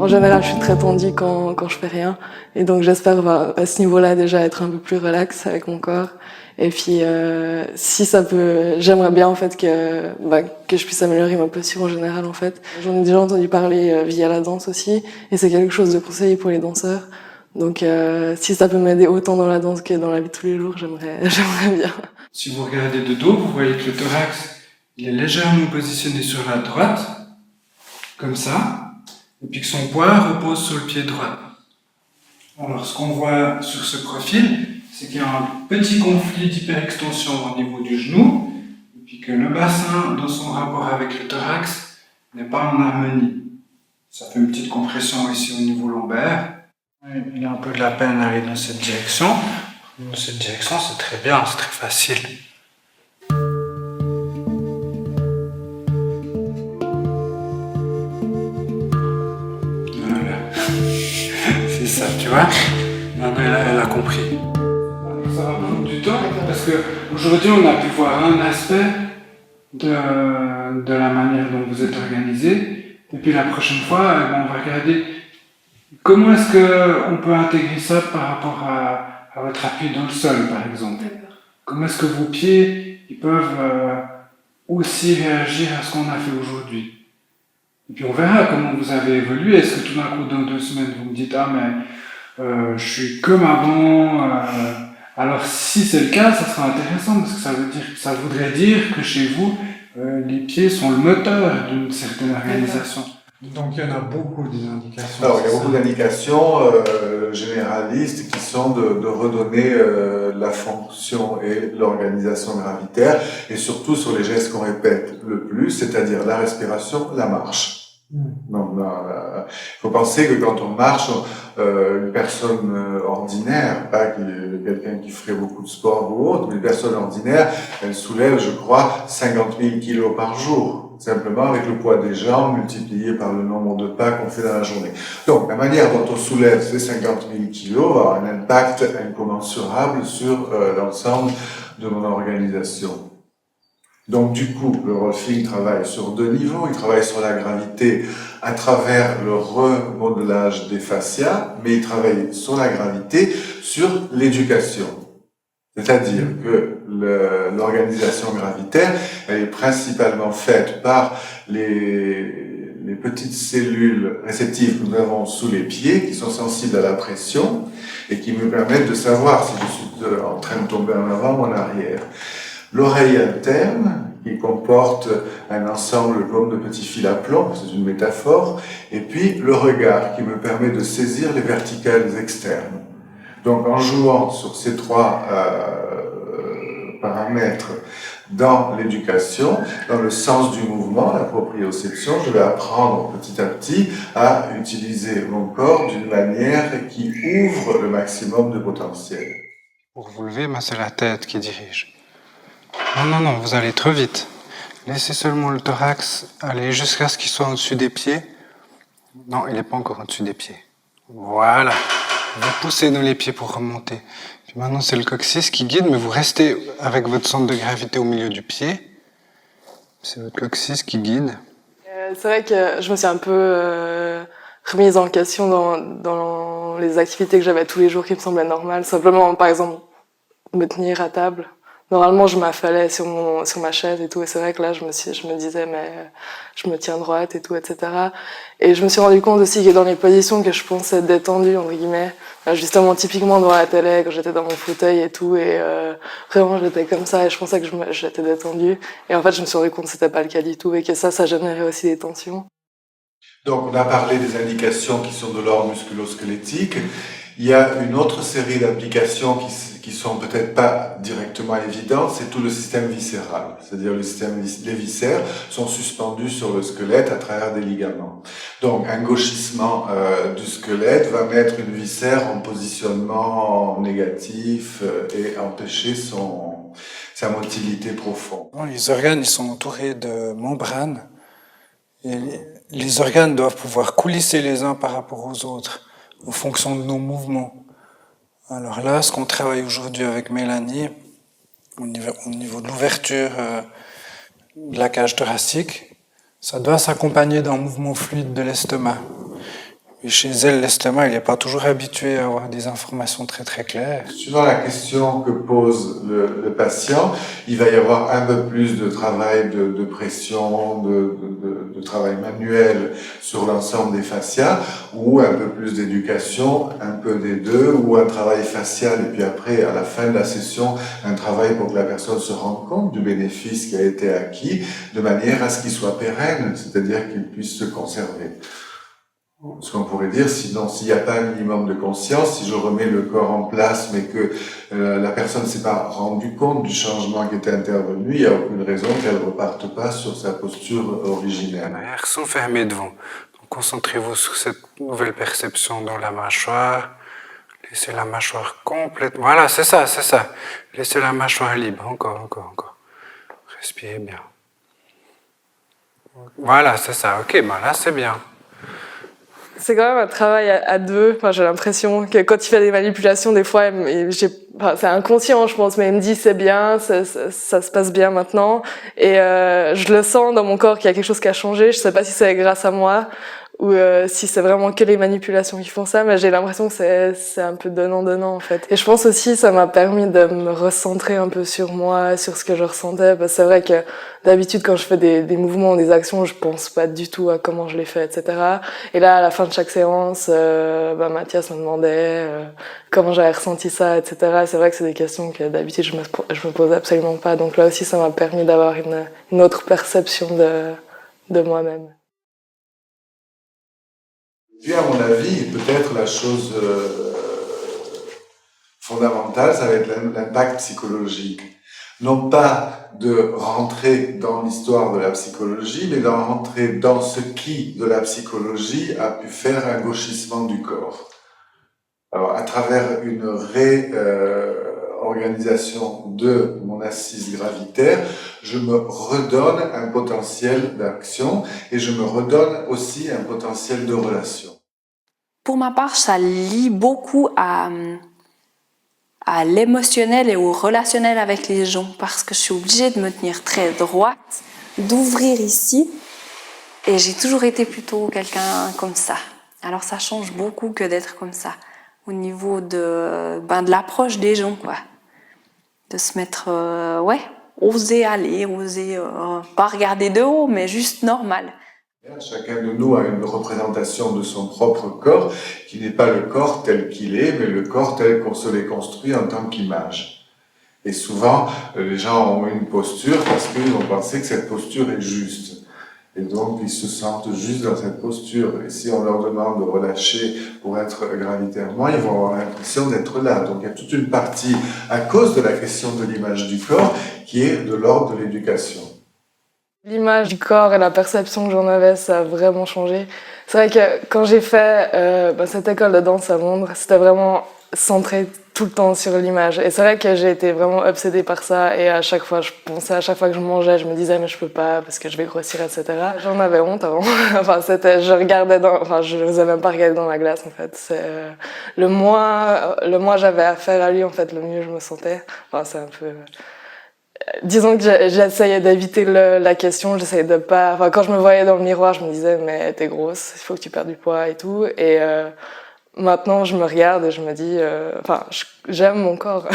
En général, je suis très tendue quand je fais rien. Et donc, j'espère à ce niveau-là déjà être un peu plus relax avec mon corps. Et puis, si ça peut, j'aimerais bien en fait que je puisse améliorer ma posture en général en fait. J'en ai déjà entendu parler via la danse aussi, et c'est quelque chose de conseillé pour les danseurs. Donc, si ça peut m'aider autant dans la danse que dans la vie de tous les jours, j'aimerais bien. Si vous regardez de dos, vous voyez que le thorax il est légèrement positionné sur la droite, comme ça, et puis que son poids repose sur le pied droit. Alors, ce qu'on voit sur ce profil, c'est qu'il y a un petit conflit d'hyperextension au niveau du genou, et puis que le bassin, dans son rapport avec le thorax, n'est pas en harmonie. Ça fait une petite compression ici au niveau lombaire. Il a un peu de la peine à aller dans cette direction. Dans cette direction, c'est très bien, c'est très facile. Voilà. C'est ça, tu vois? Maintenant, elle a compris. Ça va prendre du temps parce qu'aujourd'hui, on a pu voir un aspect de la manière dont vous êtes organisé. Et puis la prochaine fois, on va regarder comment est-ce qu'on peut intégrer ça par rapport à votre appui dans le sol, par exemple. Comment est-ce que vos pieds ils peuvent aussi réagir à ce qu'on a fait aujourd'hui. Et puis on verra comment vous avez évolué. Est-ce que tout d'un coup, dans 2 semaines, vous me dites « Ah, mais je suis comme avant ». Alors si c'est le cas, ça sera intéressant parce que ça voudrait dire que chez vous, les pieds sont le moteur d'une certaine organisation. Donc il y en a beaucoup des indications. Alors il y a beaucoup d'indications généralistes qui sont de redonner la fonction et l'organisation gravitaire et surtout sur les gestes qu'on répète le plus, c'est-à-dire la respiration, la marche. Donc, il faut penser que quand on marche, une personne ordinaire, pas quelqu'un qui ferait beaucoup de sport ou autre, mais une personne ordinaire, elle soulève, je crois, 50 000 kilos par jour, simplement avec le poids des jambes multiplié par le nombre de pas qu'on fait dans la journée. Donc, la manière dont on soulève ces 50 000 kilos a un impact incommensurable sur l'ensemble de mon organisation. Donc du coup, le rolfing travaille sur 2 niveaux. Il travaille sur la gravité à travers le remodelage des fascias, mais il travaille sur la gravité sur l'éducation. C'est-à-dire que l'organisation gravitaire, elle est principalement faite par les petites cellules réceptives que nous avons sous les pieds, qui sont sensibles à la pression, et qui me permettent de savoir si je suis en train de tomber en avant ou en arrière. L'oreille interne, qui comporte un ensemble comme de petits fils à plomb, c'est une métaphore, et puis le regard, qui me permet de saisir les verticales externes. Donc en jouant sur ces 3 paramètres dans l'éducation, dans le sens du mouvement, la proprioception, je vais apprendre petit à petit à utiliser mon corps d'une manière qui ouvre le maximum de potentiel. Pour vous lever, c'est la tête qui dirige. Non, vous allez trop vite. Laissez seulement le thorax aller jusqu'à ce qu'il soit au-dessus des pieds. Non, il n'est pas encore au-dessus des pieds. Voilà. Vous poussez dans les pieds pour remonter. Puis maintenant, c'est le coccyx qui guide, mais vous restez avec votre centre de gravité au milieu du pied. C'est votre coccyx qui guide. C'est vrai que je me suis un peu remise en question dans les activités que j'avais tous les jours qui me semblaient normales. Simplement, par exemple, me tenir à table. Normalement, je m'affalais sur ma chaise et tout, et c'est vrai que là, je me disais, mais je me tiens droite et tout, etc. Et je me suis rendu compte aussi que dans les positions que je pensais détendues, entre guillemets, justement, typiquement devant la télé, quand j'étais dans mon fauteuil et tout, et vraiment, j'étais comme ça, et je pensais que j'étais détendue. Et en fait, je me suis rendu compte que c'était pas le cas du tout, et que ça générait aussi des tensions. Donc, on a parlé des indications qui sont de l'ordre musculo-squelettique. Il y a une autre série d'applications qui sont peut-être pas directement évidentes, c'est tout le système viscéral. C'est-à-dire les viscères sont suspendus sur le squelette à travers des ligaments. Donc un gauchissement du squelette va mettre une viscère en positionnement négatif et empêcher sa motilité profonde. Les organes ils sont entourés de membranes. Et les organes doivent pouvoir coulisser les uns par rapport aux autres en fonction de nos mouvements. Alors là, ce qu'on travaille aujourd'hui avec Mélanie, au niveau de l'ouverture de la cage thoracique, ça doit s'accompagner d'un mouvement fluide de l'estomac. Et chez elle, l'estomac, il n'est pas toujours habitué à avoir des informations très très claires. Suivant la question que pose le patient, il va y avoir un peu plus de travail de pression, de travail manuel sur l'ensemble des fascias, ou un peu plus d'éducation, un peu des deux, ou un travail facial, et puis après, à la fin de la session, un travail pour que la personne se rende compte du bénéfice qui a été acquis, de manière à ce qu'il soit pérenne, c'est-à-dire qu'il puisse se conserver. Ce qu'on pourrait dire, sinon, s'il n'y a pas un minimum de conscience, si je remets le corps en place, mais que la personne ne s'est pas rendue compte du changement qui était intervenu, il n'y a aucune raison qu'elle ne reparte pas sur sa posture originelle. Les yeux sont fermés devant. Donc, concentrez-vous sur cette nouvelle perception dans la mâchoire. Laissez la mâchoire complètement... Voilà, c'est ça, c'est ça. Laissez la mâchoire libre. Encore, encore, encore. Respirez bien. Voilà, c'est ça. Ok, ben là, c'est bien. C'est quand même un travail à deux. Enfin, j'ai l'impression que quand il fait des manipulations, des fois, c'est inconscient, je pense, mais il me dit c'est bien, ça se passe bien maintenant. Et je le sens dans mon corps qu'il y a quelque chose qui a changé. Je sais pas si c'est grâce à moi ou si c'est vraiment que les manipulations qui font ça, mais j'ai l'impression que c'est un peu donnant-donnant en fait. Et je pense aussi ça m'a permis de me recentrer un peu sur moi, sur ce que je ressentais, parce que c'est vrai que d'habitude quand je fais des mouvements, des actions, je pense pas du tout à comment je les fais, etc. Et là, à la fin de chaque séance, Mathias me demandait comment j'avais ressenti ça, etc. C'est vrai que c'est des questions que d'habitude je me pose absolument pas. Donc là aussi, ça m'a permis d'avoir une autre perception de moi-même. Puis, à mon avis, peut-être la chose fondamentale, ça va être l'impact psychologique. Non pas de rentrer dans l'histoire de la psychologie, mais d'en rentrer dans ce qui, de la psychologie, a pu faire un gauchissement du corps. Alors, à travers une réorganisation de mon assise gravitaire, je me redonne un potentiel d'action et je me redonne aussi un potentiel de relation. Pour ma part, ça lie beaucoup à l'émotionnel et au relationnel avec les gens parce que je suis obligée de me tenir très droite, d'ouvrir ici et j'ai toujours été plutôt quelqu'un comme ça. Alors ça change beaucoup que d'être comme ça au niveau de l'approche des gens, quoi. De se mettre, oser aller, oser pas regarder de haut, mais juste normal. Chacun de nous a une représentation de son propre corps qui n'est pas le corps tel qu'il est, mais le corps tel qu'on se l'est construit en tant qu'image. Et souvent, les gens ont une posture parce qu'ils ont pensé que cette posture est juste. Et donc, ils se sentent juste dans cette posture. Et si on leur demande de relâcher pour être gravitairement, ils vont avoir l'impression d'être là. Donc, il y a toute une partie, à cause de la question de l'image du corps, qui est de l'ordre de l'éducation. L'image du corps et la perception que j'en avais, ça a vraiment changé. C'est vrai que quand j'ai fait cette école de danse à Londres, c'était vraiment centré tout le temps sur l'image. Et c'est vrai que j'ai été vraiment obsédée par ça. Et à chaque fois, je pensais, à chaque fois que je mangeais, je me disais mais je peux pas parce que je vais grossir, etc. J'en avais honte avant. Je n'osais même pas regarder dans la glace en fait. Le moins j'avais affaire à lui en fait, le mieux je me sentais. Enfin, c'est un peu. Disons que j'essayais d'éviter la question, j'essayais de pas... Enfin, quand je me voyais dans le miroir, je me disais, mais t'es grosse, il faut que tu perdes du poids et tout. Et maintenant, je me regarde et je me dis, j'aime mon corps.